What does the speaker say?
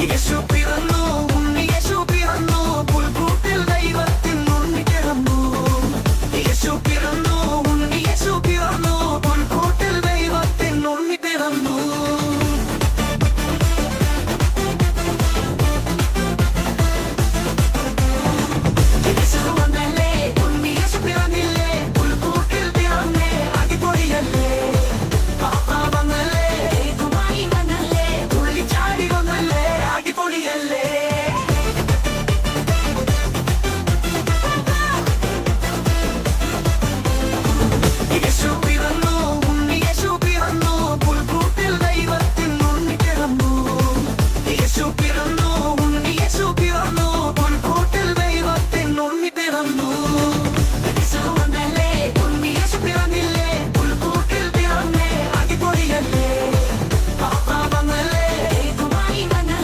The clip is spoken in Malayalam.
യേശു പിറന്നു, ഉണ്ണി യേശു പിറന്നു, പുൽക്കൂട്ടിൽ ദൈവത്തിൻ ഉണ്ണി പിറന്നു. യേശു പിറന്നു, ഉണ്ണി യേശു പിറന്നു, പുൽക്കൂട്ടിൽ ദൈവത്തിൻ ഉണ്ണി പിറന്നു. യേശു വന്നല്ലേ, ഉണ്ണി യേശു പിറന്നില്ലേ, പുൽക്കൂട്ടിൽ പിറന്നേ അടിപൊളിയല്ലേ. പാപ്പ വന്നല്ലേ, ഏതുമായി വന്നല്ലേ, തുള്ളിച്ചാടി വന്നല്ലേ അടിപൊളിയല്ലേ. യേശു പിറന്നു, ഉണ്ണി യേശു പിറന്നു, പുൽക്കൂട്ടിൽ ദൈവത്തിൻ ഉണ്ണി പിറന്നു. യേശു പിറന്നു.